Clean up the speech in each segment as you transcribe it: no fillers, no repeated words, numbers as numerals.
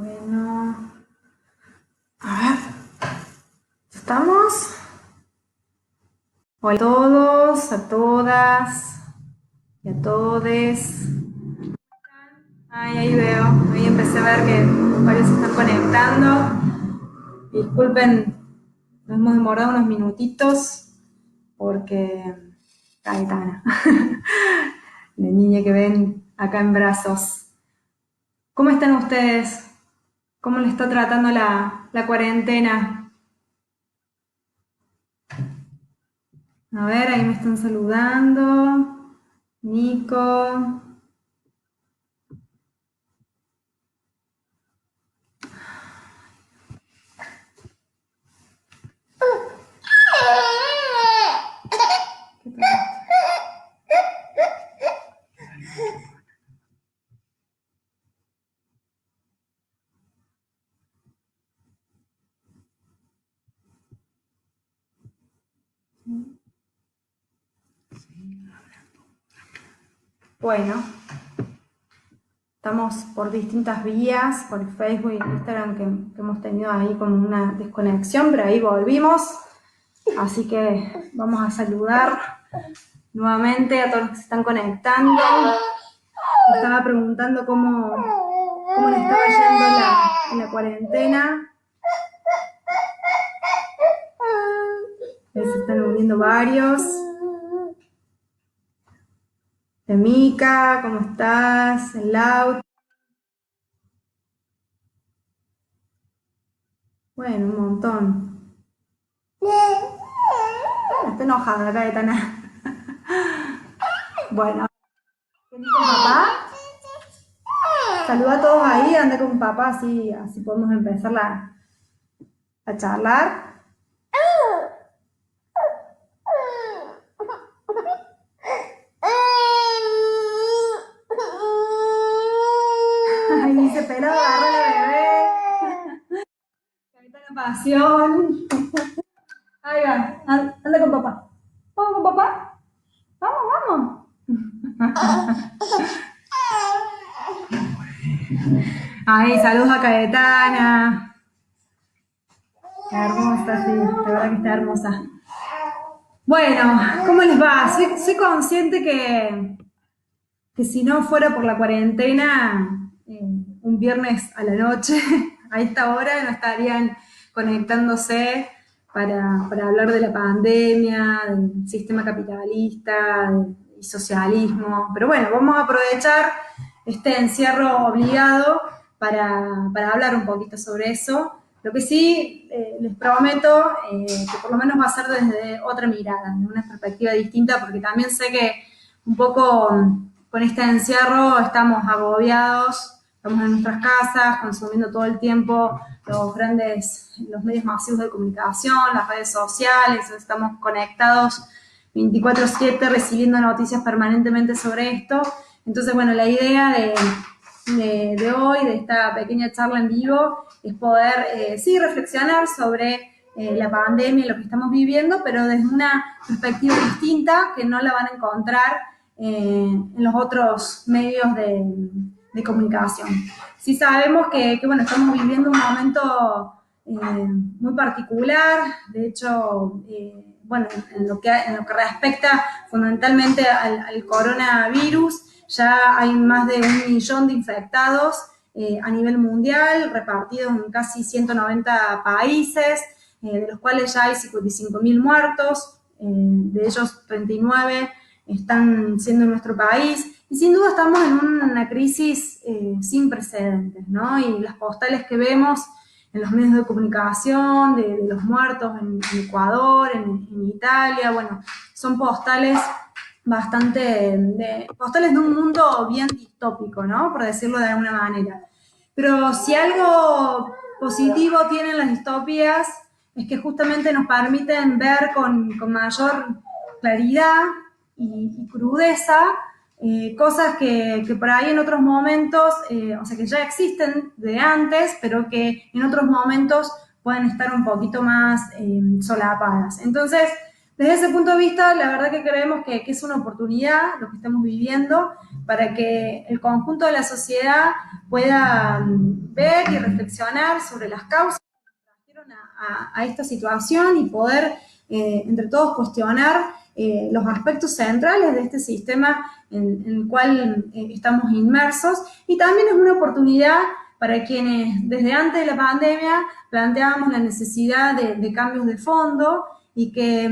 Bueno, a ver, ¿estamos? Hola a todos, a todas y a todes. Ay, ahí veo, ahí empecé a ver que varios se están conectando. Disculpen, nos hemos demorado unos minutitos porque Caetana, la niña que ven acá en brazos. ¿Cómo están ustedes? ¿Cómo les está tratando la cuarentena? A ver, ahí me están saludando. Nico. Bueno, estamos por distintas vías, por Facebook y Instagram que hemos tenido ahí como una desconexión, pero ahí volvimos. Así que vamos a saludar nuevamente a todos los que se están conectando. Me estaba preguntando cómo le estaba yendo en la cuarentena. Se están uniendo varios. De Mica, ¿cómo estás? El Lau. Bueno, un montón. Está enojada la Caetana. Bueno, ¿venís con papá? Saluda a todos ahí, anda con papá, así podemos empezar a charlar. Ay, dice pelado, agarra la bebé. Caetana pasión. Ahí va, anda con papá. ¿Vamos con papá? Vamos. Ay, saludos a Caetana. Qué hermosa, sí, la verdad que está hermosa. Bueno, ¿cómo les va? Soy consciente que si no fuera por la cuarentena, un viernes a la noche, a esta hora, no estarían conectándose para hablar de la pandemia, del sistema capitalista y socialismo. Pero bueno, vamos a aprovechar este encierro obligado para hablar un poquito sobre eso. Lo que sí les prometo que por lo menos va a ser desde otra mirada, de una perspectiva distinta, porque también sé que un poco con este encierro estamos agobiados, estamos en nuestras casas consumiendo todo el tiempo los medios masivos de comunicación, las redes sociales, estamos conectados 24/7 recibiendo noticias permanentemente sobre esto. Entonces, bueno, la idea de hoy, de esta pequeña charla en vivo, es poder, sí, reflexionar sobre la pandemia y lo que estamos viviendo, pero desde una perspectiva distinta que no la van a encontrar en los otros medios de comunicación. Sí sabemos que bueno, estamos viviendo un momento muy particular, de hecho, bueno, en lo que respecta fundamentalmente al coronavirus, ya hay más de 1 millón de infectados a nivel mundial, repartidos en casi 190 países, de los cuales ya hay 55.000 muertos, de ellos 39 están siendo en nuestro país, y sin duda estamos en una crisis sin precedentes, ¿no? Y las postales que vemos en los medios de comunicación de los muertos en Ecuador, en Italia, bueno, son postales postales de un mundo bien distópico, ¿no? Por decirlo de alguna manera. Pero si algo positivo tienen las distopías es que justamente nos permiten ver con mayor claridad y crudeza cosas que por ahí en otros momentos, o sea, que ya existen de antes, pero que en otros momentos pueden estar un poquito más solapadas. Entonces, Desde ese punto de vista, la verdad que creemos que es una oportunidad lo que estamos viviendo para que el conjunto de la sociedad pueda ver y reflexionar sobre las causas que trajeron a esta situación y poder entre todos cuestionar los aspectos centrales de este sistema en el cual estamos inmersos, y también es una oportunidad para quienes desde antes de la pandemia planteábamos la necesidad de cambios de fondo y que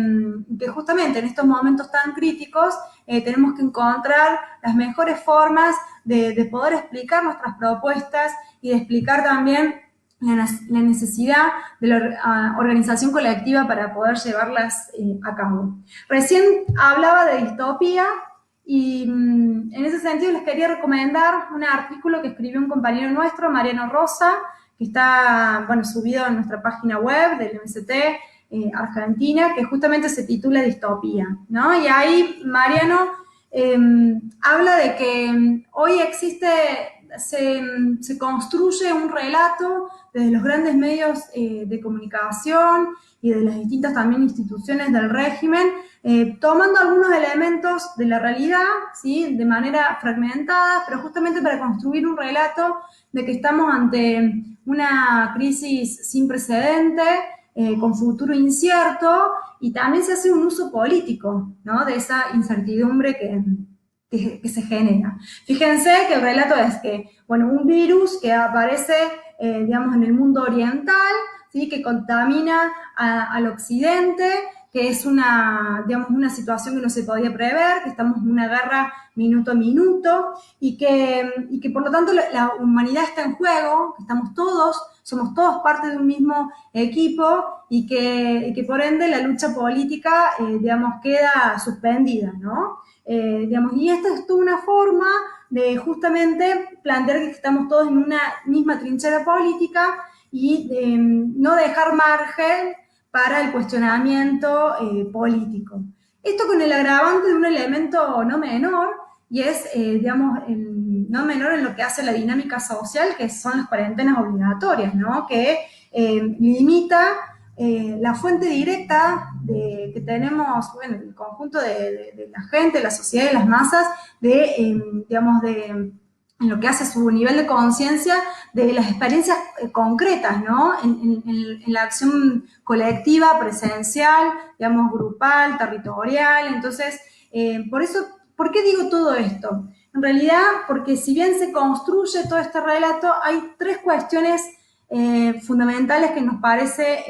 justamente en estos momentos tan críticos tenemos que encontrar las mejores formas de poder explicar nuestras propuestas y de explicar también la necesidad de la organización colectiva para poder llevarlas a cabo. Recién hablaba de distopía y en ese sentido les quería recomendar un artículo que escribió un compañero nuestro, Mariano Rosa, que está subido en nuestra página web del MST Argentina, que justamente se titula Distopía, ¿no? Y ahí Mariano habla de que hoy se construye un relato desde los grandes medios de comunicación y de las distintas también instituciones del régimen, tomando algunos elementos de la realidad, ¿sí? De manera fragmentada, pero justamente para construir un relato de que estamos ante una crisis sin precedente, con futuro incierto, y también se hace un uso político, ¿no? De esa incertidumbre que se genera. Fíjense que el relato es que, un virus que aparece, en el mundo oriental, ¿sí? Que contamina al occidente, que es una situación que no se podía prever, que estamos en una guerra minuto a minuto, y que por lo tanto la humanidad está en juego, que somos todos parte de un mismo equipo, y que por ende la lucha política, queda suspendida, ¿no? Y esta es toda una forma de justamente plantear que estamos todos en una misma trinchera política y de no dejar margen para el cuestionamiento político. Esto con el agravante de un elemento no menor, y es, no menor en lo que hace la dinámica social, que son las cuarentenas obligatorias, ¿no? Que limita la fuente directa que tenemos, el conjunto de la gente, la sociedad y las masas, en lo que hace su nivel de conciencia de las experiencias concretas, ¿no? En la acción colectiva, presencial, grupal, territorial. Entonces, ¿por qué digo todo esto? En realidad, porque si bien se construye todo este relato, hay tres cuestiones fundamentales que nos parece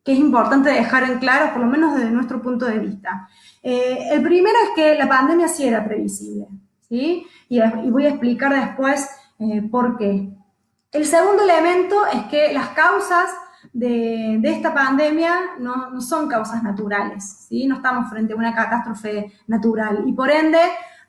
que es importante dejar en claro, por lo menos desde nuestro punto de vista. El primero es que la pandemia sí era previsible, ¿sí? Y voy a explicar después por qué. El segundo elemento es que las causas de esta pandemia no son causas naturales, ¿sí? No estamos frente a una catástrofe natural, y por ende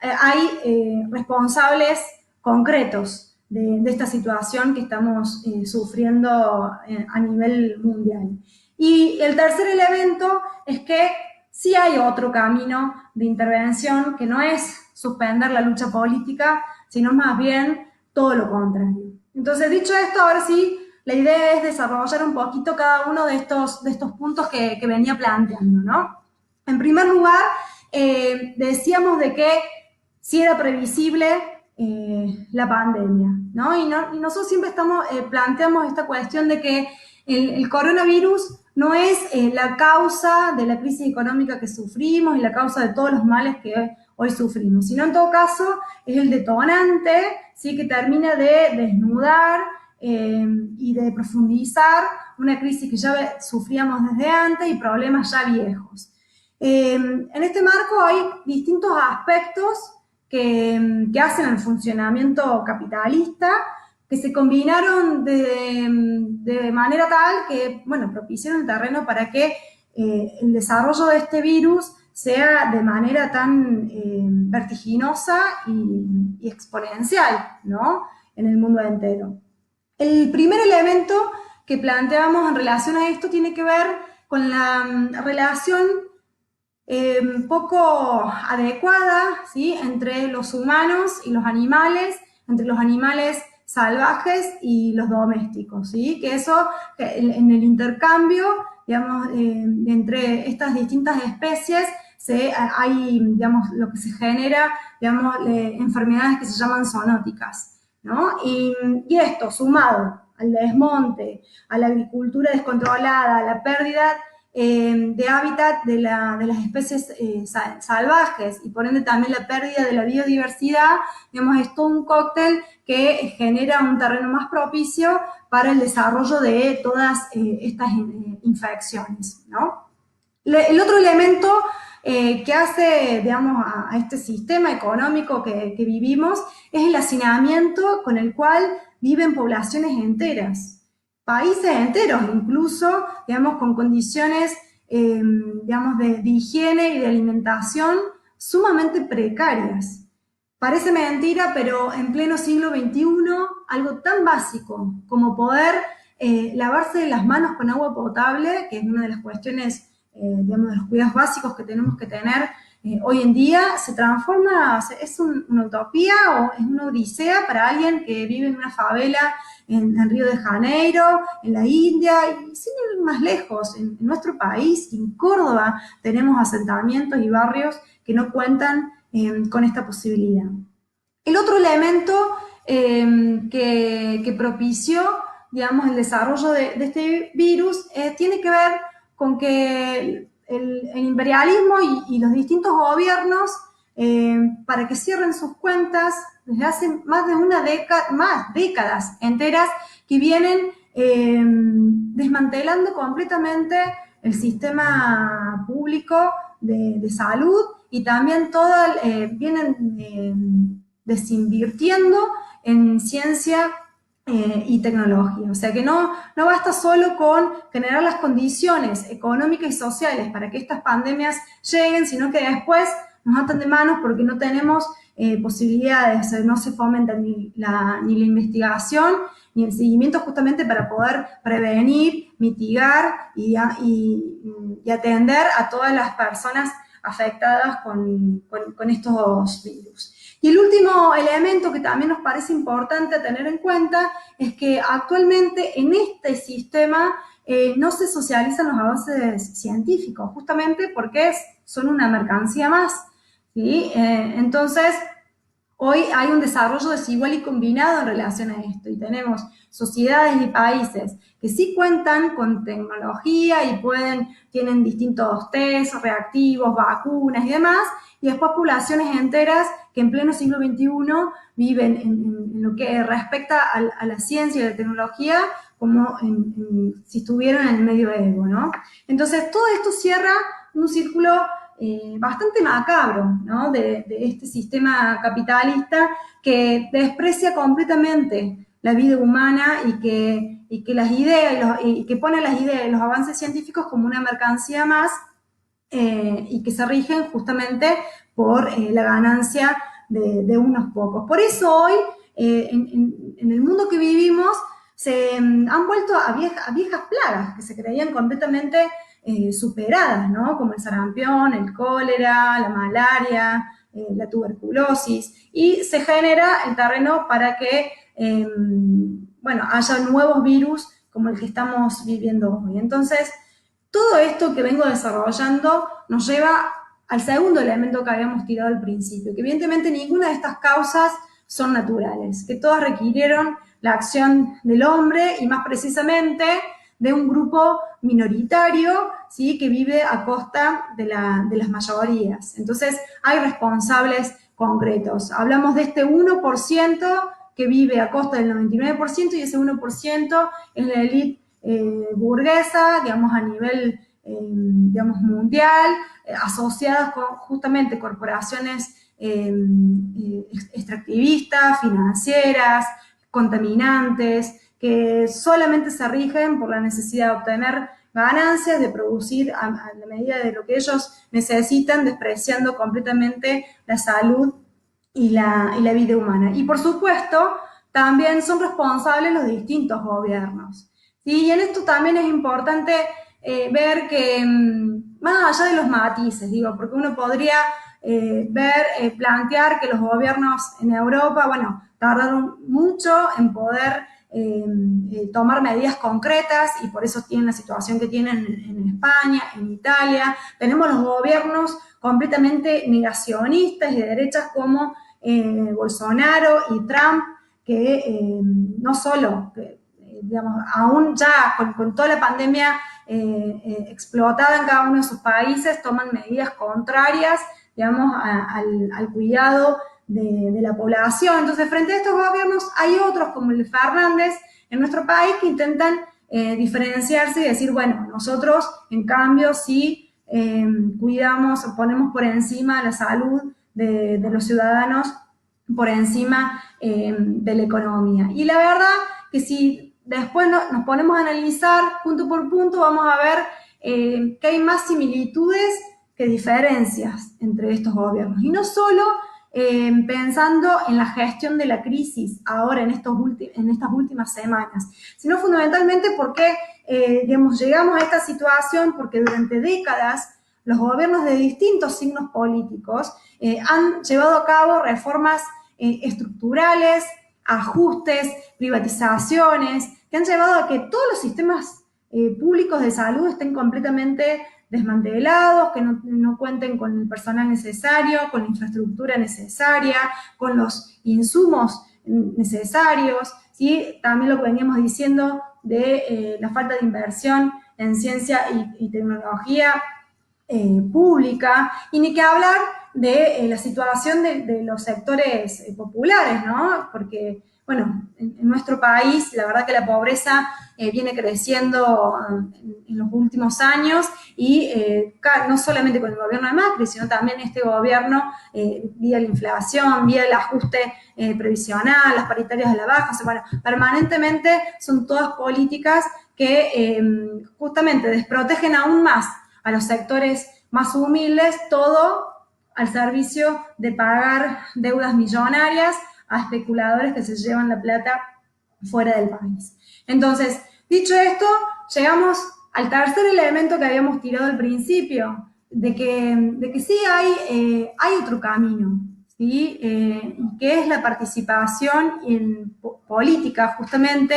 hay responsables concretos de esta situación que estamos sufriendo a nivel mundial. Y el tercer elemento es que sí hay otro camino de intervención, que no es suspender la lucha política, sino más bien todo lo contrario. Entonces, dicho esto, ahora sí, la idea es desarrollar un poquito cada uno de estos puntos que venía planteando, ¿no? En primer lugar, decíamos de que sí era previsible la pandemia, ¿no? Y nosotros siempre planteamos esta cuestión de que el coronavirus no es la causa de la crisis económica que sufrimos y la causa de todos los males que hoy sufrimos, sino en todo caso es el detonante, ¿sí? Que termina de desnudar y de profundizar una crisis que ya sufríamos desde antes y problemas ya viejos. En este marco hay distintos aspectos que hacen el funcionamiento capitalista, que se combinaron de manera tal que, propiciaron el terreno para que el desarrollo de este virus sea de manera tan vertiginosa y exponencial, ¿no? En el mundo entero. El primer elemento que planteamos en relación a esto tiene que ver con la relación poco adecuada, ¿sí? Entre los humanos y los animales, entre los animales salvajes y los domésticos, ¿sí? Que eso, en el intercambio, digamos, entre estas distintas especies hay, digamos, lo que se genera, digamos, enfermedades que se llaman zoonóticas, ¿no? Y esto, sumado al desmonte, a la agricultura descontrolada, a la pérdida de hábitat de las especies salvajes y por ende también la pérdida de la biodiversidad, digamos, es todo un cóctel que genera un terreno más propicio para el desarrollo de todas estas infecciones, ¿no? El otro elemento que hace, digamos, a este sistema económico que vivimos es el hacinamiento con el cual viven poblaciones enteras, países enteros incluso, digamos, con condiciones, digamos, de higiene y de alimentación sumamente precarias. Parece mentira, pero en pleno siglo XXI, algo tan básico como poder lavarse las manos con agua potable, que es una de las cuestiones, digamos, de los cuidados básicos que tenemos que tener hoy en día, se transforma, es una utopía o es una odisea para alguien que vive en una favela en Río de Janeiro, en la India, y sin ir más lejos, en nuestro país, en Córdoba, tenemos asentamientos y barrios que no cuentan con esta posibilidad. El otro elemento que propició, digamos, el desarrollo de este virus tiene que ver con que el imperialismo y los distintos gobiernos, para que cierren sus cuentas, desde hace más de una década, más décadas enteras, que vienen desmantelando completamente el sistema público de salud y también vienen desinvirtiendo en ciencia y tecnología. O sea que no basta solo con generar las condiciones económicas y sociales para que estas pandemias lleguen, sino que después nos atan de manos porque no tenemos posibilidades, o sea, no se fomenta ni la investigación ni el seguimiento justamente para poder prevenir, mitigar y atender a todas las personas afectadas con estos virus. Y el último elemento que también nos parece importante tener en cuenta es que actualmente en este sistema no se socializan los avances científicos, justamente porque son una mercancía más, ¿sí? Entonces, hoy hay un desarrollo desigual y combinado en relación a esto y tenemos sociedades y países que sí cuentan con tecnología y tienen distintos test, reactivos, vacunas y demás, y después poblaciones enteras que en pleno siglo XXI viven en lo que respecta a la ciencia y la tecnología como si estuvieran en el medioevo, ¿no? Entonces, todo esto cierra un círculo bastante macabro, ¿no? De este sistema capitalista que desprecia completamente la vida humana y que las ideas y que pone las ideas y los avances científicos como una mercancía más y que se rigen justamente por la ganancia de unos pocos. Por eso hoy, en el mundo que vivimos, se han vuelto a viejas plagas que se creían completamente superadas, ¿no? Como el sarampión, el cólera, la malaria, la tuberculosis, y se genera el terreno para que, bueno, haya nuevos virus como el que estamos viviendo hoy. Entonces, todo esto que vengo desarrollando nos lleva al segundo elemento que habíamos tirado al principio, que evidentemente ninguna de estas causas son naturales, que todas requirieron la acción del hombre y más precisamente de un grupo minoritario, ¿sí? Que vive a costa de las mayorías. Entonces hay responsables concretos. Hablamos de este 1% que vive a costa del 99% y ese 1% es la élite burguesa, digamos, a nivel, digamos, mundial, asociadas con justamente corporaciones extractivistas, financieras, contaminantes, que solamente se rigen por la necesidad de obtener ganancias, de producir a la medida de lo que ellos necesitan, despreciando completamente la salud y la vida humana. Y por supuesto, también son responsables los distintos gobiernos. ¿Sí? Y en esto también es importante ver que, más allá de los matices, digo, porque uno podría plantear que los gobiernos en Europa, bueno, tardaron mucho en poder tomar medidas concretas y por eso tienen la situación que tienen en España, en Italia. Tenemos los gobiernos completamente negacionistas y de derechas como Bolsonaro y Trump, que no solo, digamos, aún ya con toda la pandemia explotada en cada uno de sus países, toman medidas contrarias, digamos, al cuidado de la población. Entonces, frente a estos gobiernos, hay otros como el de Fernández en nuestro país que intentan diferenciarse y decir, bueno, nosotros, en cambio, sí cuidamos, ponemos por encima la salud de los ciudadanos, por encima de la economía. Y la verdad que si después nos ponemos a analizar punto por punto, vamos a ver que hay más similitudes que diferencias entre estos gobiernos. Y no solo pensando en la gestión de la crisis ahora en estas últimas semanas, sino fundamentalmente porque digamos, llegamos a esta situación porque durante décadas los gobiernos de distintos signos políticos han llevado a cabo reformas estructurales, ajustes, privatizaciones, que han llevado a que todos los sistemas públicos de salud estén completamente desmantelados, que no cuenten con el personal necesario, con la infraestructura necesaria, con los insumos necesarios, ¿sí? También lo que veníamos diciendo de la falta de inversión en ciencia y tecnología pública, y ni que hablar de la situación de los sectores populares, ¿no? Porque, bueno, en nuestro país la verdad que la pobreza viene creciendo en los últimos años y no solamente con el gobierno de Macri, sino también este gobierno vía la inflación, vía el ajuste previsional, las paritarias a la baja, o sea, bueno, permanentemente son todas políticas que justamente desprotegen aún más a los sectores más humildes, todo al servicio de pagar deudas millonarias a especuladores que se llevan la plata fuera del país. Entonces, dicho esto, llegamos al tercer elemento que habíamos tirado al principio, de que sí hay otro camino, ¿sí? Que es la participación en política, justamente,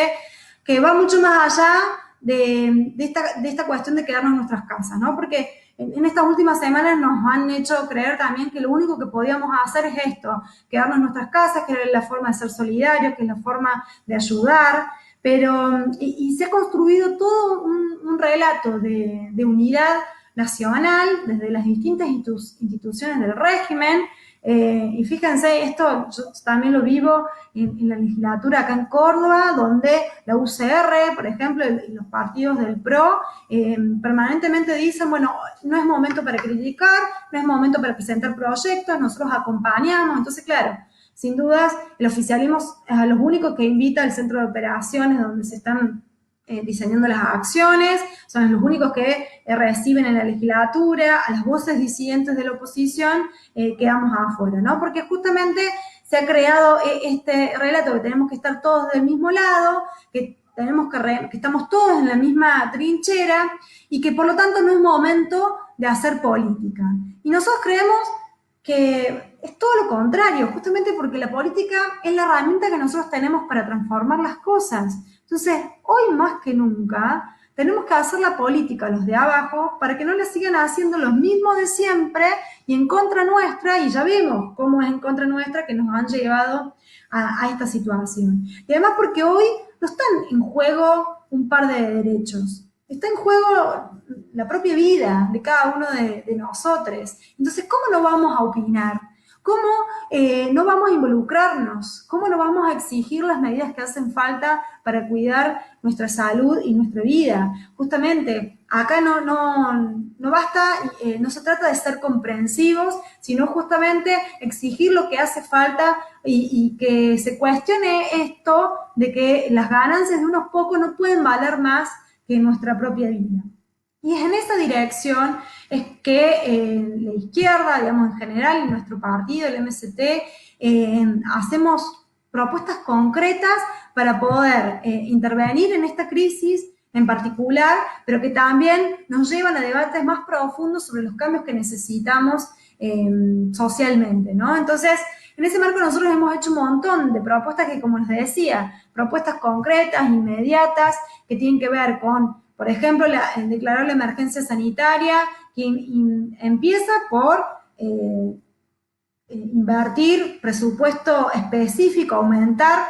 que va mucho más allá de esta cuestión de quedarnos en nuestras casas, ¿no? Porque en estas últimas semanas nos han hecho creer también que lo único que podíamos hacer es esto, quedarnos en nuestras casas, que es la forma de ser solidario, que es la forma de ayudar, pero y se ha construido todo un relato de unidad nacional desde las distintas instituciones del régimen. Y fíjense, esto yo también lo vivo en la legislatura acá en Córdoba, donde la UCR, por ejemplo, y los partidos del PRO permanentemente dicen, bueno, no es momento para criticar, no es momento para presentar proyectos, nosotros acompañamos. Entonces, claro, sin dudas, el oficialismo es a los únicos que invita al centro de operaciones donde se están diseñando las acciones, son los únicos que reciben en la legislatura, a las voces disidentes de la oposición quedamos afuera, ¿no? Porque justamente se ha creado este relato que tenemos que estar todos del mismo lado, que estamos todos en la misma trinchera y que por lo tanto no es momento de hacer política. Y nosotros creemos que es todo lo contrario, justamente porque la política es la herramienta que nosotros tenemos para transformar las cosas. Entonces, hoy más que nunca, tenemos que hacer la política los de abajo para que no le sigan haciendo los mismos de siempre y en contra nuestra, y ya vemos cómo es en contra nuestra que nos han llevado a esta situación. Y además porque hoy no están en juego un par de derechos, está en juego la propia vida de cada uno de nosotros. Entonces, ¿cómo no vamos a opinar? ¿Cómo no vamos a involucrarnos? ¿Cómo no vamos a exigir las medidas que hacen falta para cuidar nuestra salud y nuestra vida? Justamente, acá no basta, no se trata de ser comprensivos, sino justamente exigir lo que hace falta y que se cuestione esto de que las ganancias de unos pocos no pueden valer más que nuestra propia vida. Y es en esa dirección es que la izquierda, digamos en general, en nuestro partido, el MST, hacemos propuestas concretas para poder intervenir en esta crisis en particular, pero que también nos llevan a debates más profundos sobre los cambios que necesitamos socialmente, ¿no? Entonces, En ese marco nosotros hemos hecho un montón de propuestas que, como les decía, propuestas concretas, inmediatas, que tienen que ver con, por ejemplo, declarar la emergencia sanitaria, que empieza por invertir presupuesto específico, aumentar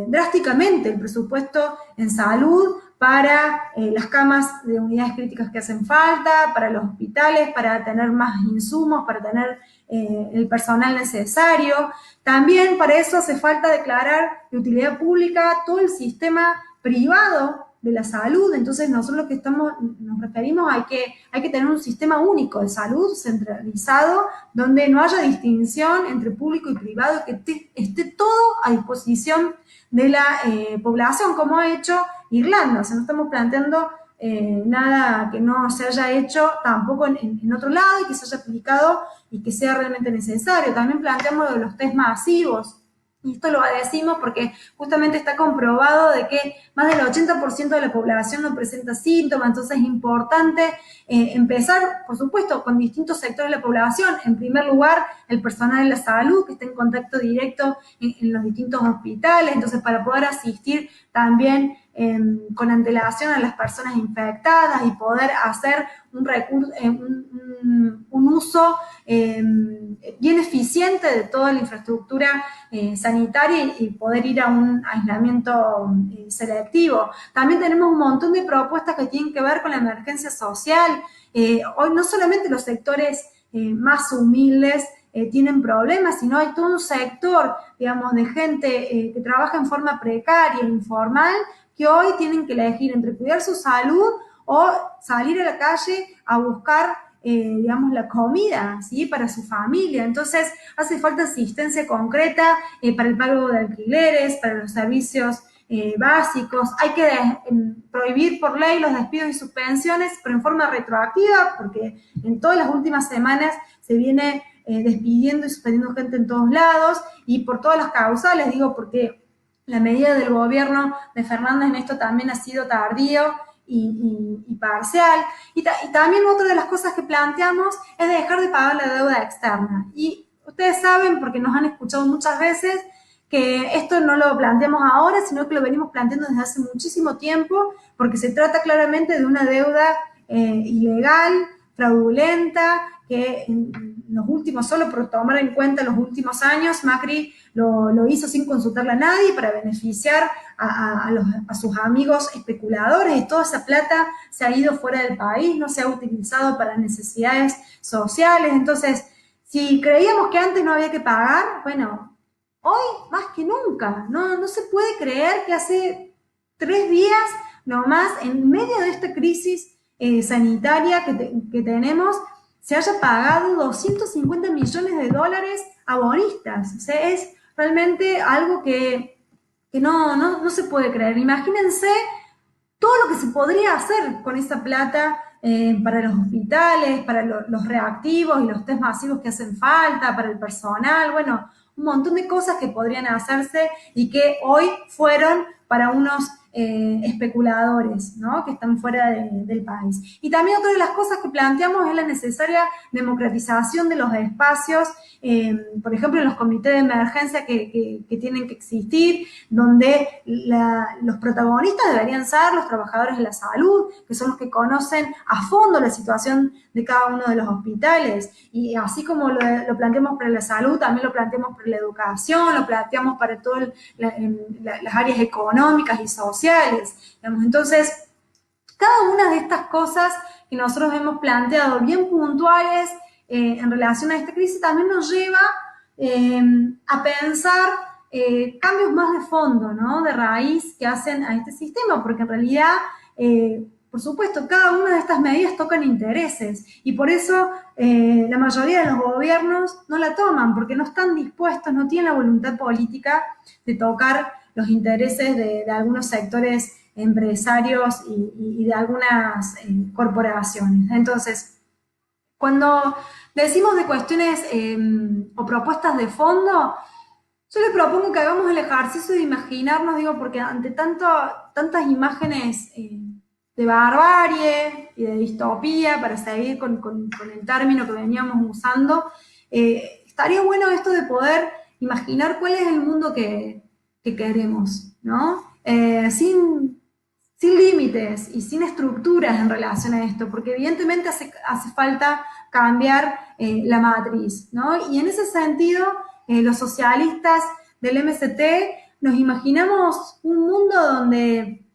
drásticamente el presupuesto en salud para las camas de unidades críticas que hacen falta, para los hospitales, para tener más insumos, para tener el personal necesario. También para eso hace falta declarar de utilidad pública todo el sistema privado de la salud. Entonces nosotros lo que nos referimos a que hay que tener un sistema único de salud centralizado, donde no haya distinción entre público y privado, que esté todo a disposición de la población, como ha hecho Irlanda. O sea, no estamos planteando nada que no se haya hecho tampoco en otro lado y que se haya aplicado y que sea realmente necesario. También planteamos lo de los test masivos. Y esto lo decimos porque justamente está comprobado de que más del 80% de la población no presenta síntomas, entonces es importante empezar, por supuesto, con distintos sectores de la población. En primer lugar, el personal de la salud, que está en contacto directo en los distintos hospitales, entonces para poder asistir también con antelación a las personas infectadas y poder hacer un uso bien eficiente de toda la infraestructura sanitaria y poder ir a un aislamiento selectivo. También tenemos un montón de propuestas que tienen que ver con la emergencia social. Hoy no solamente los sectores más humildes tienen problemas, sino hay todo un sector, digamos, de gente que trabaja en forma precaria, informal, que hoy tienen que elegir entre cuidar su salud o salir a la calle a buscar, digamos, la comida, ¿sí? Para su familia. Entonces, hace falta asistencia concreta para el pago de alquileres, para los servicios básicos. Hay que prohibir por ley los despidos y suspensiones, pero en forma retroactiva, porque en todas las últimas semanas se viene despidiendo y suspendiendo gente en todos lados, y por todas las causales, digo, porque la medida del gobierno de Fernández en esto también ha sido tardío y parcial. Y también otra de las cosas que planteamos es dejar de pagar la deuda externa. Y ustedes saben, porque nos han escuchado muchas veces, que esto no lo planteamos ahora, sino que lo venimos planteando desde hace muchísimo tiempo, porque se trata claramente de una deuda ilegal, fraudulenta, que en los últimos, solo por tomar en cuenta los últimos años, Macri lo hizo sin consultarle a nadie para beneficiar a sus amigos especuladores, y toda esa plata se ha ido fuera del país, no se ha utilizado para necesidades sociales. Entonces, si creíamos que antes no había que pagar, bueno, hoy más que nunca. No se puede creer que hace 3 días nomás, en medio de esta crisis sanitaria que tenemos, se haya pagado 250 millones de dólares a bonistas. O sea, es realmente algo que no se puede creer. Imagínense todo lo que se podría hacer con esa plata para los hospitales, para los reactivos y los test masivos que hacen falta, para el personal, bueno, un montón de cosas que podrían hacerse y que hoy fueron para unos especuladores, ¿no? Que están fuera del país. Y también otra de las cosas que planteamos es la necesaria democratización de los espacios, por ejemplo, en los comités de emergencia que tienen que existir, donde los protagonistas deberían ser los trabajadores de la salud, que son los que conocen a fondo la situación de cada uno de los hospitales. Y así como lo planteamos para la salud, también lo planteamos para la educación, lo planteamos para todas las áreas económicas y sociales. Digamos. Entonces, cada una de estas cosas que nosotros hemos planteado bien puntuales en relación a esta crisis también nos lleva a pensar cambios más de fondo, ¿no? De raíz que hacen a este sistema, porque en realidad, por supuesto, cada una de estas medidas tocan intereses y por eso la mayoría de los gobiernos no la toman, porque no están dispuestos, no tienen la voluntad política de tocar los intereses de algunos sectores empresarios y de algunas corporaciones. Entonces, cuando decimos de cuestiones o propuestas de fondo, yo le propongo que hagamos el ejercicio de imaginarnos, digo, porque ante tantas imágenes de barbarie y de distopía, para seguir con el término que veníamos usando, estaría bueno esto de poder imaginar cuál es el mundo que queremos, ¿no? Sin límites y sin estructuras en relación a esto, porque evidentemente hace falta cambiar la matriz, ¿no? Y en ese sentido, los socialistas del MST nos imaginamos un mundo donde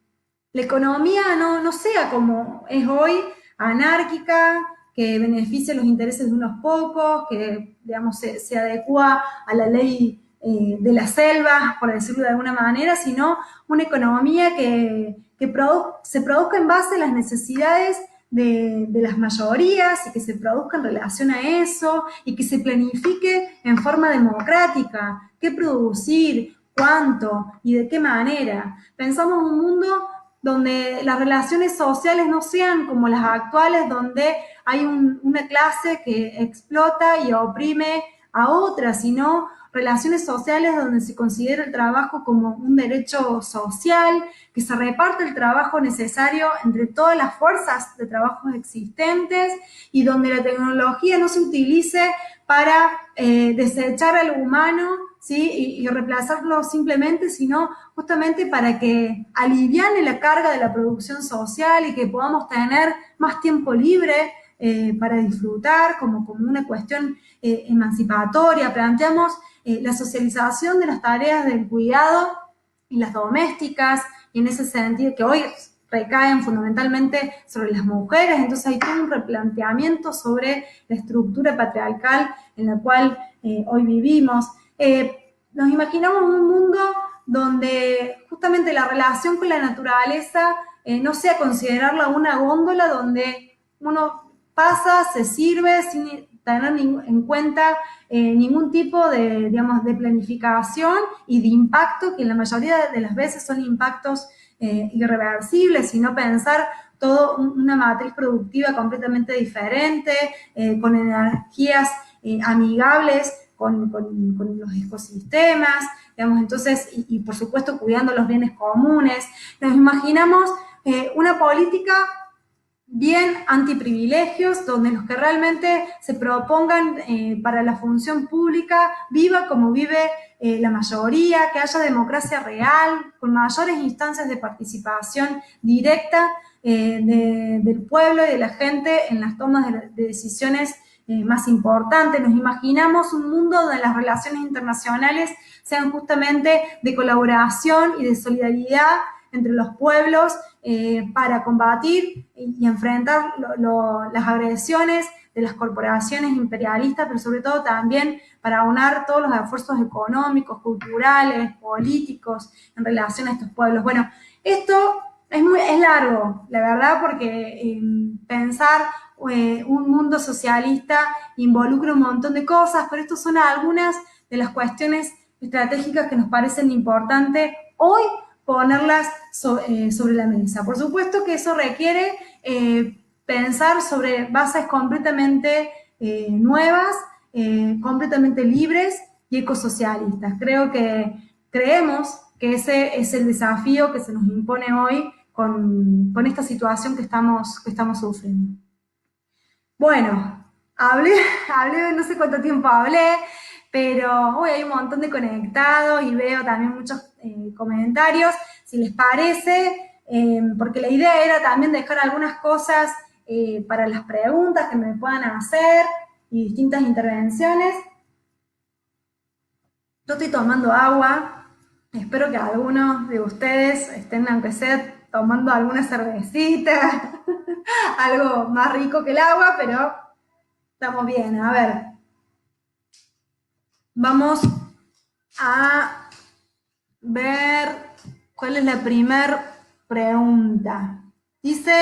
la economía no sea como es hoy, anárquica, que beneficia los intereses de unos pocos, que, digamos, se adecua a la ley de la selva, por decirlo de alguna manera, sino una economía se produzca en base a las necesidades de las mayorías y que se produzca en relación a eso y que se planifique en forma democrática qué producir, cuánto y de qué manera. Pensamos un mundo donde las relaciones sociales no sean como las actuales, donde hay una clase que explota y oprime a otra, sino relaciones sociales donde se considera el trabajo como un derecho social, que se reparte el trabajo necesario entre todas las fuerzas de trabajo existentes y donde la tecnología no se utilice para desechar a lo humano, ¿sí? y reemplazarlo simplemente, sino justamente para que aliviane la carga de la producción social y que podamos tener más tiempo libre para disfrutar como una cuestión emancipatoria. Planteamos la socialización de las tareas del cuidado y las domésticas, y en ese sentido que hoy recaen fundamentalmente sobre las mujeres, entonces hay todo un replanteamiento sobre la estructura patriarcal en la cual hoy vivimos. Nos imaginamos un mundo donde justamente la relación con la naturaleza no sea considerarla una góndola donde uno pasa, se sirve sin tener en cuenta ningún tipo de, digamos, de planificación y de impacto, que en la mayoría de las veces son impactos irreversibles, sino pensar toda una matriz productiva completamente diferente, con energías amigables con los ecosistemas, digamos, entonces, y por supuesto cuidando los bienes comunes. Nos imaginamos una política bien antiprivilegios, donde los que realmente se propongan para la función pública viva como vive la mayoría, que haya democracia real, con mayores instancias de participación directa del pueblo y de la gente en las tomas de decisiones más importantes. Nos imaginamos un mundo donde las relaciones internacionales sean justamente de colaboración y de solidaridad entre los pueblos para combatir y enfrentar las agresiones de las corporaciones imperialistas, pero sobre todo también para aunar todos los esfuerzos económicos, culturales, políticos en relación a estos pueblos. Bueno, esto es largo, la verdad, porque pensar un mundo socialista involucra un montón de cosas, pero estas son algunas de las cuestiones estratégicas que nos parecen importantes hoy ponerlas sobre la mesa. Por supuesto que eso requiere pensar sobre bases completamente nuevas, completamente libres y ecosocialistas. Creemos que ese es el desafío que se nos impone hoy con esta situación que estamos sufriendo. Bueno, hablé, no sé cuánto tiempo hablé, pero hoy hay un montón de conectados y veo también muchos comentarios. Si les parece, porque la idea era también dejar algunas cosas para las preguntas que me puedan hacer y distintas intervenciones. Yo estoy tomando agua, espero que algunos de ustedes estén, aunque sea, tomando alguna cervecita, algo más rico que el agua, pero estamos bien. A ver, vamos a ver cuál es la primera pregunta. Dice,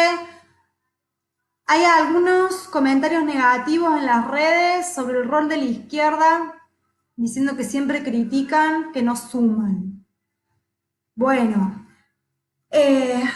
hay algunos comentarios negativos en las redes sobre el rol de la izquierda, diciendo que siempre critican, que no suman. Bueno,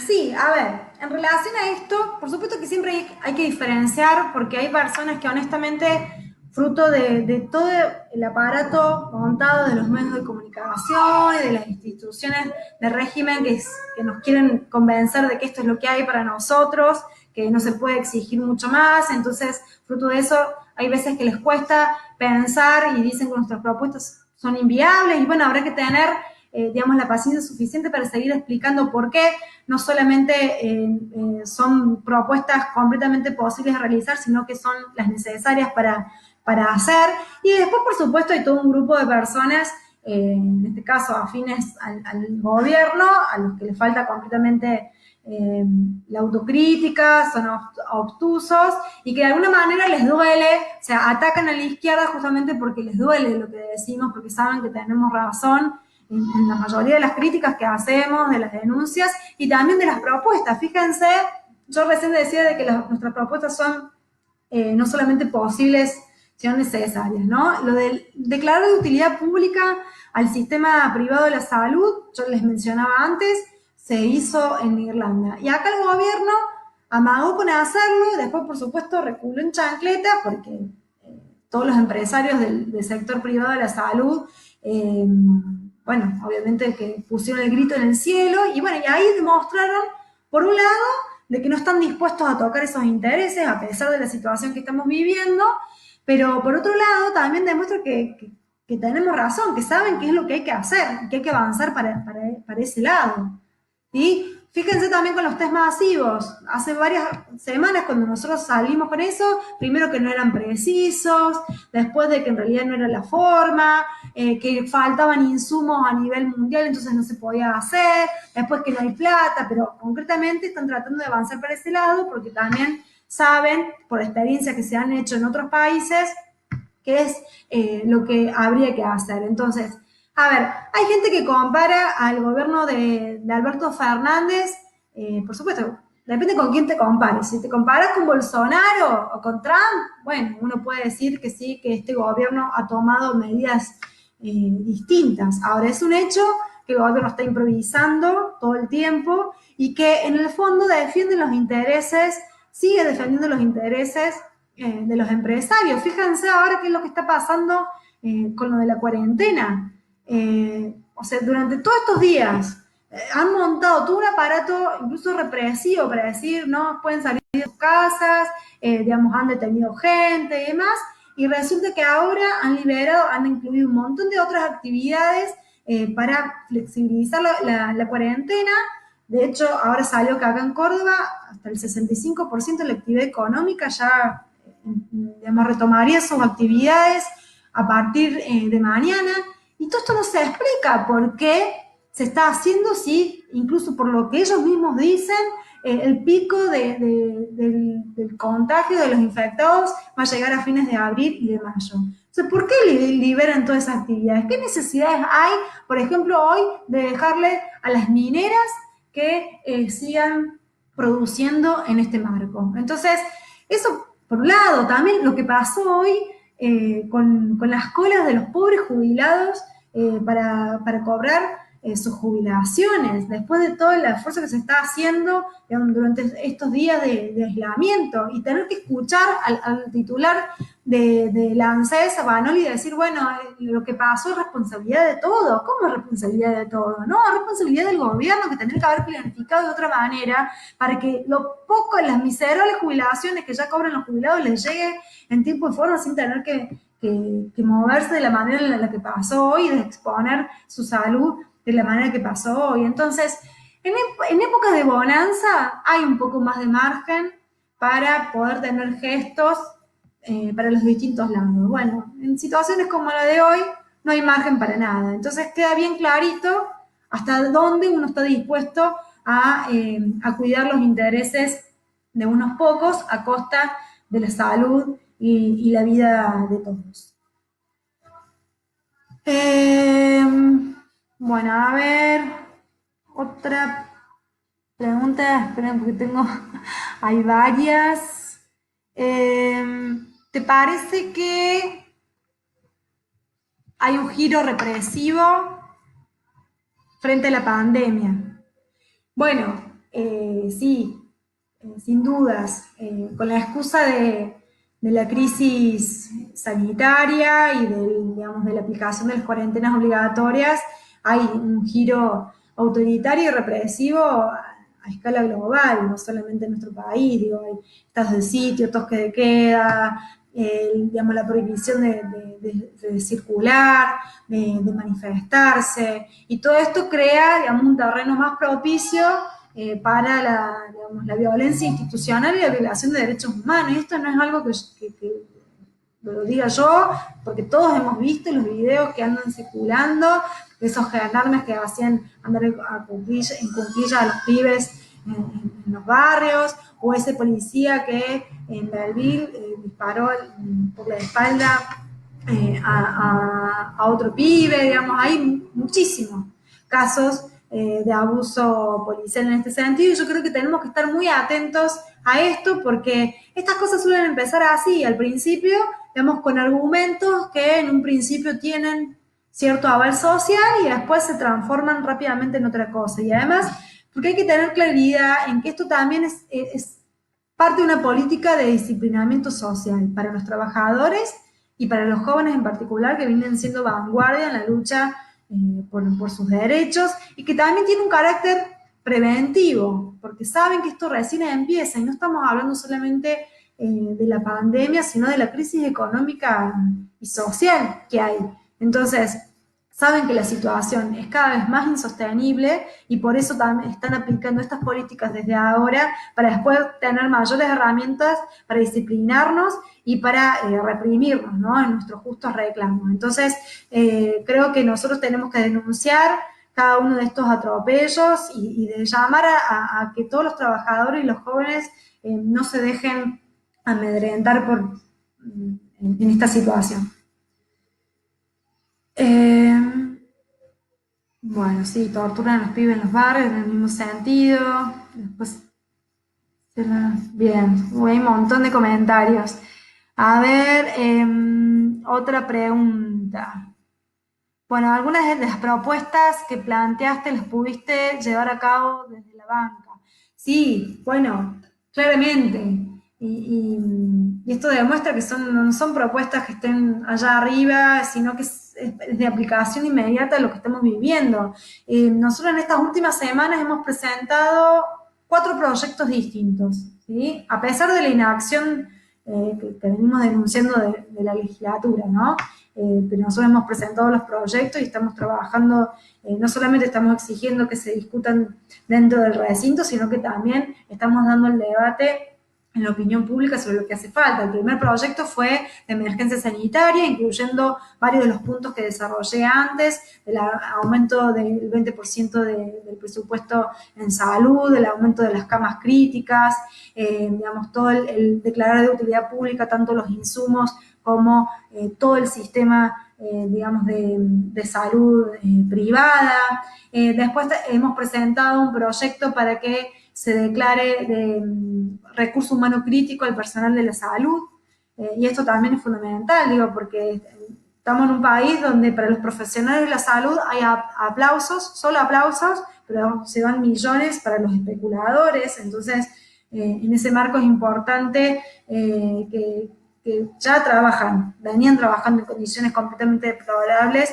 sí, a ver, en relación a esto, por supuesto que siempre hay que diferenciar, porque hay personas que honestamente, fruto de todo el aparato montado de los medios de comunicación y de las instituciones de régimen que nos quieren convencer de que esto es lo que hay para nosotros, que no se puede exigir mucho más, entonces, fruto de eso, hay veces que les cuesta pensar y dicen que nuestras propuestas son inviables y bueno, habrá que tener, digamos, la paciencia suficiente para seguir explicando por qué no solamente son propuestas completamente posibles de realizar, sino que son las necesarias para hacer. Y después, por supuesto, hay todo un grupo de personas, en este caso afines al gobierno, a los que les falta completamente la autocrítica, son obtusos y que de alguna manera les duele, o sea, atacan a la izquierda justamente porque les duele lo que decimos, porque saben que tenemos razón en la mayoría de las críticas que hacemos, de las denuncias y también de las propuestas. Fíjense, yo recién decía de que nuestras propuestas son no solamente posibles, sino necesarias, ¿no? Lo del declarar de utilidad pública al sistema privado de la salud, yo les mencionaba antes, se hizo en Irlanda. Y acá el gobierno amagó con hacerlo, y después, por supuesto, reculó en chancleta, porque todos los empresarios del sector privado de la salud, bueno, obviamente que pusieron el grito en el cielo, y bueno, y ahí demostraron, por un lado, de que no están dispuestos a tocar esos intereses, a pesar de la situación que estamos viviendo, pero por otro lado, también demuestra que tenemos razón, que saben qué es lo que hay que hacer, que hay que avanzar para ese lado. ¿Sí? Fíjense también con los test masivos. Hace varias semanas cuando nosotros salimos con eso, primero que no eran precisos, después de que en realidad no era la forma, que faltaban insumos a nivel mundial, entonces no se podía hacer, después que no hay plata, pero concretamente están tratando de avanzar para ese lado porque también saben, por experiencias que se han hecho en otros países, qué es lo que habría que hacer. Entonces, a ver, hay gente que compara al gobierno de Alberto Fernández, por supuesto, depende con quién te compares. Si te comparas con Bolsonaro o con Trump, bueno, uno puede decir que sí, que este gobierno ha tomado medidas distintas. Ahora, es un hecho que el gobierno está improvisando todo el tiempo y que en el fondo defiende los intereses, sigue defendiendo los intereses de los empresarios. Fíjense ahora qué es lo que está pasando con lo de la cuarentena. O sea, durante todos estos días han montado todo un aparato incluso represivo para decir no pueden salir de sus casas, digamos, han detenido gente y demás, y resulta que ahora han liberado, han incluido un montón de otras actividades para flexibilizar la cuarentena. De hecho, ahora salió que acá en Córdoba hasta el 65% de la actividad económica ya, digamos, retomaría sus actividades a partir de mañana. Y todo esto no se explica por qué se está haciendo, sí, incluso por lo que ellos mismos dicen, el pico del contagio de los infectados va a llegar a fines de abril y de mayo. Entonces, ¿por qué liberan todas esas actividades? ¿Qué necesidades hay, por ejemplo, hoy de dejarle a las mineras que sigan produciendo en este marco? Entonces, eso por un lado. También lo que pasó hoy con las colas de los pobres jubilados para cobrar sus jubilaciones, después de todo el esfuerzo que se está haciendo durante estos días de aislamiento, y tener que escuchar al titular de la ANSES, a Banoli, decir, bueno, lo que pasó es responsabilidad de todo. ¿Cómo es responsabilidad de todo? No, es responsabilidad del gobierno, que tendría que haber planificado de otra manera para que lo poco, las miserables jubilaciones que ya cobran los jubilados les llegue en tiempo y forma sin tener que moverse de la manera en la que pasó hoy, de exponer su salud de la manera que pasó hoy. Entonces, en épocas de bonanza hay un poco más de margen para poder tener gestos para los distintos lados. Bueno, en situaciones como la de hoy no hay margen para nada. Entonces queda bien clarito hasta dónde uno está dispuesto a cuidar los intereses de unos pocos a costa de la salud y la vida de todos. Bueno, a ver, otra pregunta, esperen porque hay varias. ¿Te parece que hay un giro represivo frente a la pandemia? Bueno, sí, sin dudas, con la excusa de la crisis sanitaria y digamos, de la aplicación de las cuarentenas obligatorias, hay un giro autoritario y represivo a escala global, no solamente en nuestro país, digo, hay estados de sitio, toque de queda, digamos, la prohibición de circular, de manifestarse, y todo esto crea, digamos, un terreno más propicio para digamos, la violencia institucional y la violación de derechos humanos. Y esto no es algo que lo diga yo, porque todos hemos visto los videos que andan circulando, de esos gendarmes que hacían andar en cuclillas a los pibes en los barrios, o ese policía que en Belleville disparó por la espalda a otro pibe, digamos, hay muchísimos casos de abuso policial en este sentido, y yo creo que tenemos que estar muy atentos a esto, porque estas cosas suelen empezar así, al principio, digamos, con argumentos que en un principio tienen cierto aval social y después se transforman rápidamente en otra cosa. Y además, porque hay que tener claridad en que esto también es parte de una política de disciplinamiento social para los trabajadores y para los jóvenes en particular, que vienen siendo vanguardia en la lucha por sus derechos, y que también tiene un carácter preventivo, porque saben que esto recién empieza y no estamos hablando solamente de la pandemia, sino de la crisis económica y social que hay. Entonces, saben que la situación es cada vez más insostenible y por eso también están aplicando estas políticas desde ahora, para después tener mayores herramientas para disciplinarnos y para reprimirnos, ¿no?, en nuestros justos reclamos. Entonces, creo que nosotros tenemos que denunciar cada uno de estos atropellos y de llamar a que todos los trabajadores y los jóvenes no se dejen amedrentar en esta situación. Bueno, sí, torturan a los pibes en los barrios en el mismo sentido. Después, bien, hay un montón de comentarios. A ver, otra pregunta. Bueno, algunas de las propuestas que planteaste las pudiste llevar a cabo desde la banca. Sí, bueno, claramente. Y esto demuestra que no son propuestas que estén allá arriba, sino que es de aplicación inmediata de lo que estamos viviendo. Nosotros en estas últimas semanas hemos presentado 4 proyectos distintos, ¿sí? A pesar de la inacción que venimos denunciando de la legislatura, ¿no? Pero nosotros hemos presentado los proyectos y estamos trabajando, no solamente estamos exigiendo que se discutan dentro del recinto, sino que también estamos dando el debate en la opinión pública sobre lo que hace falta. El primer proyecto fue de emergencia sanitaria, incluyendo varios de los puntos que desarrollé antes, el aumento del 20% del presupuesto en salud, el aumento de las camas críticas, digamos, todo el declarar de utilidad pública, tanto los insumos como todo el sistema, digamos, de salud privada. Después hemos presentado un proyecto para que se declare de recurso humano crítico al personal de la salud, y esto también es fundamental, digo, porque estamos en un país donde para los profesionales de la salud hay aplausos, solo aplausos, pero se van millones para los especuladores. Entonces, en ese marco es importante que ya venían trabajando en condiciones completamente deplorables,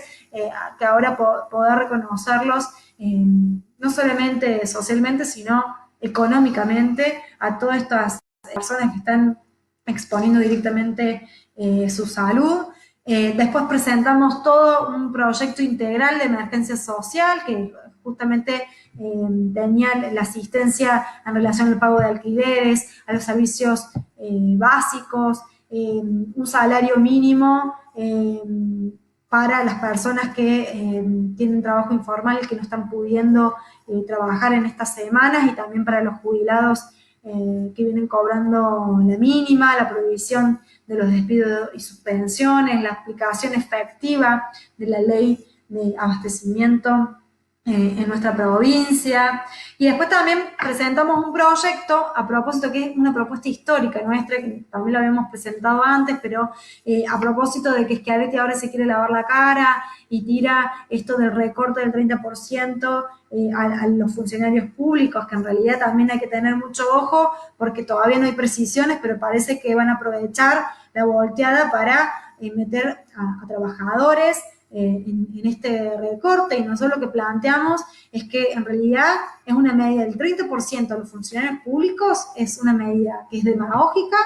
que ahora poder reconocerlos no solamente socialmente, sino económicamente a todas estas personas que están exponiendo directamente su salud. Después presentamos todo un proyecto integral de emergencia social que justamente tenía la asistencia en relación al pago de alquileres, a los servicios básicos, un salario mínimo para las personas que tienen trabajo informal y que no están pudiendo trabajar en estas semanas, y también para los jubilados que vienen cobrando la mínima, la prohibición de los despidos y suspensiones, la aplicación efectiva de la ley de abastecimiento en nuestra provincia. Y después también presentamos un proyecto, a propósito, que es una propuesta histórica nuestra, que también lo habíamos presentado antes, pero a propósito de que Schiaretti ahora se quiere lavar la cara y tira esto del recorte del 30% a los funcionarios públicos, que en realidad también hay que tener mucho ojo, porque todavía no hay precisiones, pero parece que van a aprovechar la volteada para meter a trabajadores en este recorte. Y nosotros lo que planteamos es que en realidad es una medida del 30% de los funcionarios públicos, es una medida que es demagógica,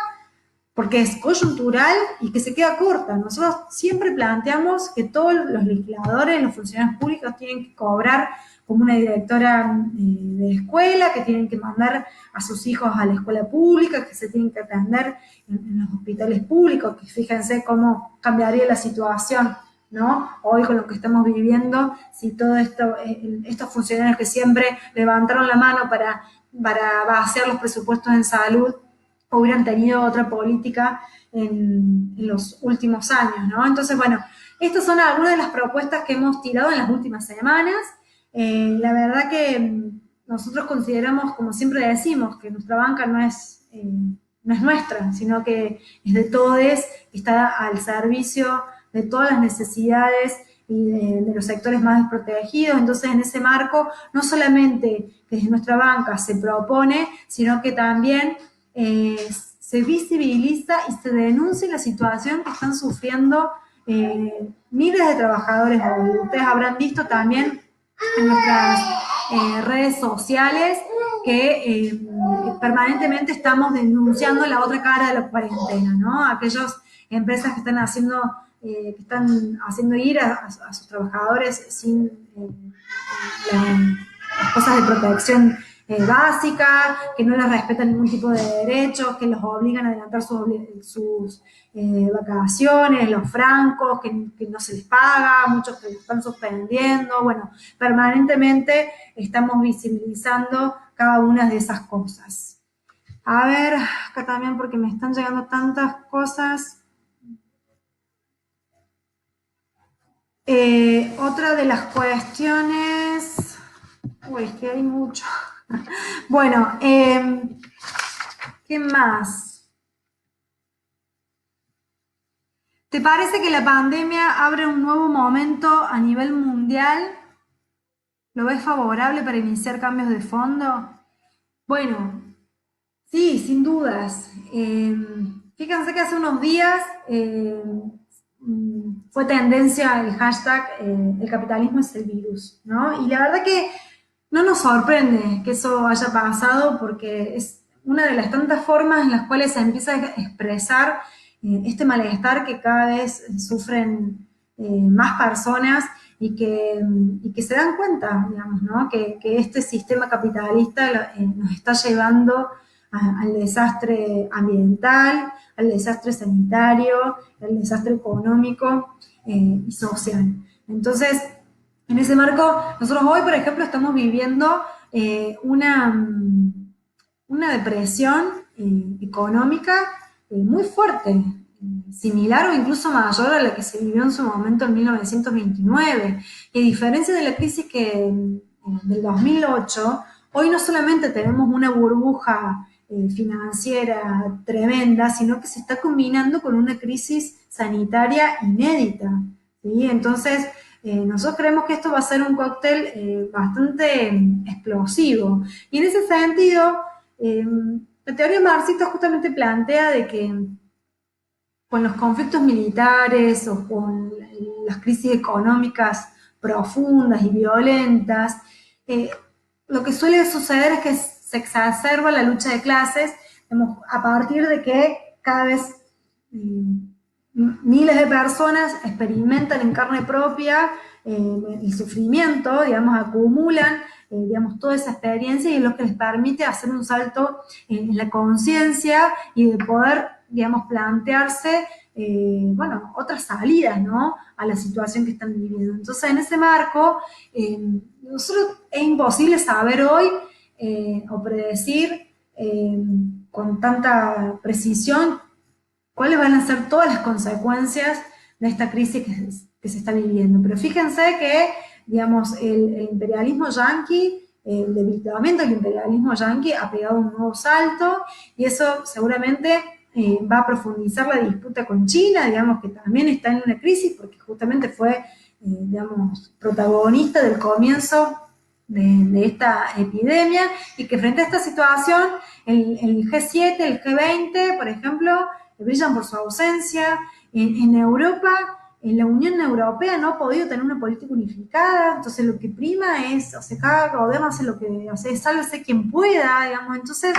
porque es coyuntural y que se queda corta. Nosotros siempre planteamos que todos los legisladores, los funcionarios públicos tienen que cobrar como una directora de escuela, que tienen que mandar a sus hijos a la escuela pública, que se tienen que atender en los hospitales públicos, que fíjense cómo cambiaría la situación, ¿no? Hoy con lo que estamos viviendo, si todo esto, estos funcionarios que siempre levantaron la mano para vaciar los presupuestos en salud, hubieran tenido otra política en los últimos años, ¿no? Entonces, bueno, estas son algunas de las propuestas que hemos tirado en las últimas semanas. La verdad que nosotros consideramos, como siempre decimos, que nuestra banca no es nuestra, sino que es de todos, está al servicio de todas las necesidades y de los sectores más desprotegidos. Entonces, en ese marco, no solamente que desde nuestra banca se propone, sino que también se visibiliza y se denuncia la situación que están sufriendo miles de trabajadores hoy. Ustedes habrán visto también en nuestras redes sociales que permanentemente estamos denunciando la otra cara de la cuarentena, ¿no? Aquellas empresas que están haciendo ir a sus trabajadores sin las cosas de protección básica, que no les respetan ningún tipo de derechos, que los obligan a adelantar sus vacaciones, los francos, que no se les paga, muchos que están suspendiendo. Bueno, permanentemente estamos visibilizando cada una de esas cosas. A ver, acá también porque me están llegando tantas cosas. Otra de las cuestiones... Uy, es que hay mucho. Bueno, ¿qué más? ¿Te parece que la pandemia abre un nuevo momento a nivel mundial? ¿Lo ves favorable para iniciar cambios de fondo? Bueno, sí, sin dudas. Fíjense que hace unos días fue tendencia el hashtag el capitalismo es el virus, ¿no? Y la verdad que no nos sorprende que eso haya pasado porque es una de las tantas formas en las cuales se empieza a expresar este malestar que cada vez sufren más personas y que se dan cuenta, digamos, ¿no? Que este sistema capitalista nos está llevando al desastre ambiental, al desastre sanitario, al desastre económico y social. Entonces, en ese marco, nosotros hoy, por ejemplo, estamos viviendo una depresión económica muy fuerte, similar o incluso mayor a la que se vivió en su momento en 1929. Y a diferencia de la crisis del 2008, hoy no solamente tenemos una burbuja financiera tremenda, sino que se está combinando con una crisis sanitaria inédita, ¿sí? Entonces, nosotros creemos que esto va a ser un cóctel bastante explosivo. Y en ese sentido, la teoría marxista justamente plantea de que con los conflictos militares o con las crisis económicas profundas y violentas, lo que suele suceder es que se exacerba la lucha de clases, digamos, a partir de que cada vez miles de personas experimentan en carne propia el sufrimiento, digamos, acumulan, digamos, toda esa experiencia y es lo que les permite hacer un salto en la conciencia y de poder, digamos, plantearse, bueno, otras salidas, ¿no?, a la situación que están viviendo. Entonces, en ese marco, nosotros es imposible saber hoy o predecir con tanta precisión cuáles van a ser todas las consecuencias de esta crisis que se está viviendo. Pero fíjense que, digamos, el imperialismo yanqui, el debilitamiento del imperialismo yanqui ha pegado un nuevo salto y eso seguramente va a profundizar la disputa con China, digamos, que también está en una crisis porque justamente fue, digamos, protagonista del comienzo de esta epidemia y que frente a esta situación el G7, el G20, por ejemplo, brillan por su ausencia. En Europa, en la Unión Europea no ha podido tener una política unificada, entonces lo que prima es, o sea, cada gobierno hace lo que hace, sálvese quien pueda, digamos. Entonces,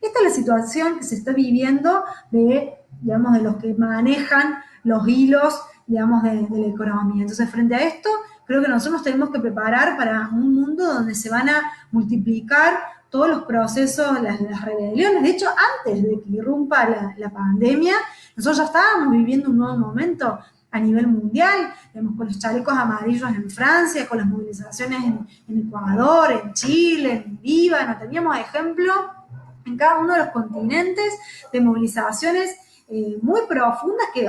esta es la situación que se está viviendo de digamos, de los que manejan los hilos, digamos, de la economía. Entonces, frente a esto, creo que nosotros nos tenemos que preparar para un mundo donde se van a multiplicar todos los procesos, las rebeliones. De hecho, antes de que irrumpa la pandemia, nosotros ya estábamos viviendo un nuevo momento a nivel mundial, digamos, con los chalecos amarillos en Francia, con las movilizaciones en Ecuador, en Chile, en Líbano. Teníamos ejemplo en cada uno de los continentes de movilizaciones muy profundas que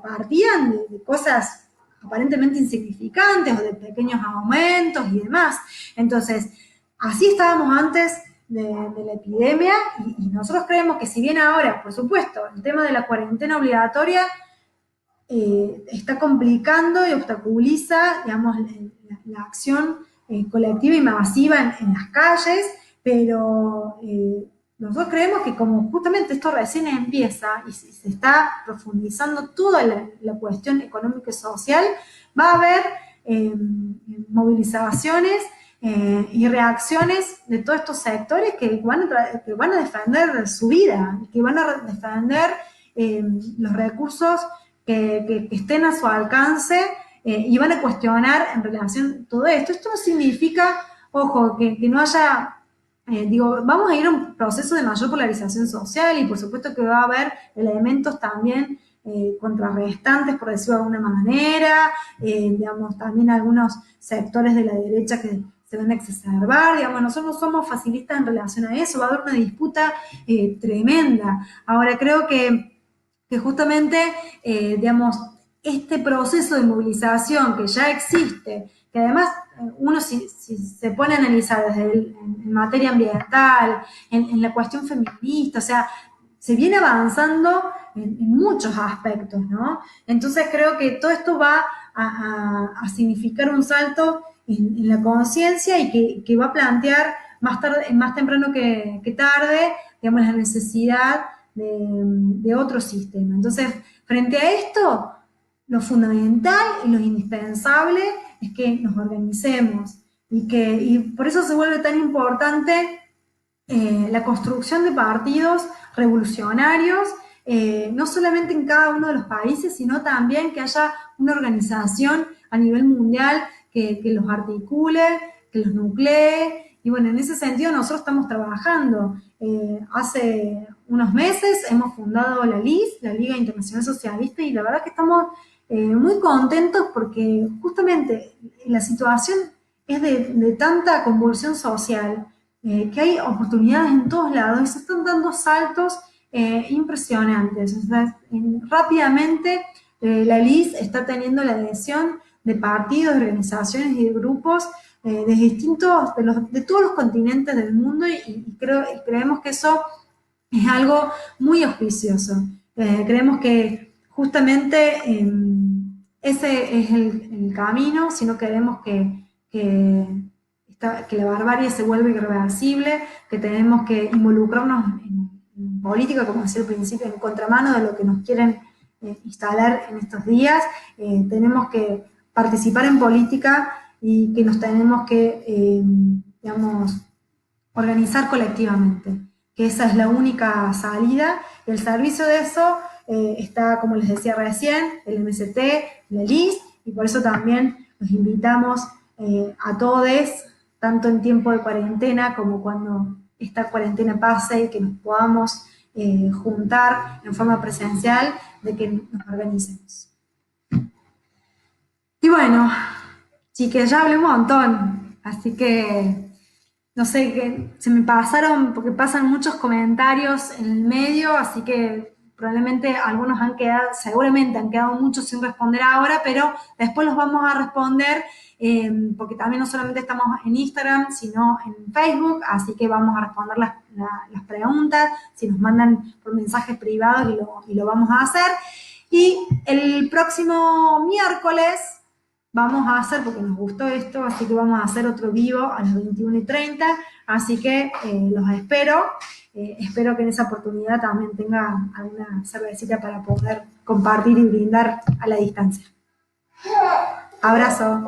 partían de cosas aparentemente insignificantes o de pequeños aumentos y demás. Entonces, así estábamos antes de la epidemia y nosotros creemos que si bien ahora, por supuesto, el tema de la cuarentena obligatoria está complicando y obstaculiza, digamos, la acción colectiva y masiva en las calles, pero nosotros creemos que como justamente esto recién empieza y se está profundizando toda la cuestión económica y social, va a haber movilizaciones y reacciones de todos estos sectores que van a defender su vida, que van a defender los recursos que estén a su alcance y van a cuestionar en relación a todo esto. Esto no significa, ojo, que no haya, digo, vamos a ir a un proceso de mayor polarización social y por supuesto que va a haber elementos también contrarrestantes, por decirlo de alguna manera, digamos, también algunos sectores de la derecha que se van a exacerbar, digamos, nosotros no somos facilistas en relación a eso, va a haber una disputa tremenda. Ahora, creo que justamente, digamos, este proceso de movilización que ya existe, que además uno si se pone a analizar desde en materia ambiental, en la cuestión feminista, o sea, se viene avanzando en muchos aspectos, ¿no? Entonces creo que todo esto va a significar un salto en la conciencia y que va a plantear más tarde, más temprano que tarde, digamos, la necesidad de otro sistema. Entonces, frente a esto, lo fundamental y lo indispensable es que nos organicemos y por eso se vuelve tan importante la construcción de partidos revolucionarios, no solamente en cada uno de los países, sino también que haya una organización a nivel mundial que los articule, que los nuclee. Y bueno, en ese sentido nosotros estamos trabajando. Hace unos meses hemos fundado la LIS, la Liga Internacional Socialista, y la verdad que estamos muy contentos porque justamente la situación es de tanta convulsión social, que hay oportunidades en todos lados y se están dando saltos impresionantes. O sea, rápidamente la LIS está teniendo la adhesión de partidos, de organizaciones y de grupos de distintos, de todos los continentes del mundo y creemos que eso es algo muy auspicioso. Creemos que justamente ese es el camino, si no queremos que la barbarie se vuelva irreversible, que tenemos que involucrarnos en política, como decía al principio, en contramano de lo que nos quieren instalar en estos días. Tenemos que participar en política y que nos tenemos que, digamos, organizar colectivamente, que esa es la única salida. Y el servicio de eso está, como les decía recién, el MST, la LIS, y por eso también los invitamos a todos, tanto en tiempo de cuarentena como cuando esta cuarentena pase y que nos podamos juntar en forma presencial, de que nos organicemos. Y bueno, chiques, ya hablé un montón, así que no sé, que se me pasaron porque pasan muchos comentarios en el medio, así que probablemente algunos han quedado, seguramente han quedado muchos sin responder ahora, pero después los vamos a responder porque también no solamente estamos en Instagram, sino en Facebook, así que vamos a responder las preguntas, si nos mandan por mensajes privados y lo vamos a hacer. Y el próximo miércoles vamos a hacer, porque nos gustó esto, así que vamos a hacer otro vivo a las 21:30, así que los espero. Espero que en esa oportunidad también tenga alguna cervecita para poder compartir y brindar a la distancia. Abrazo.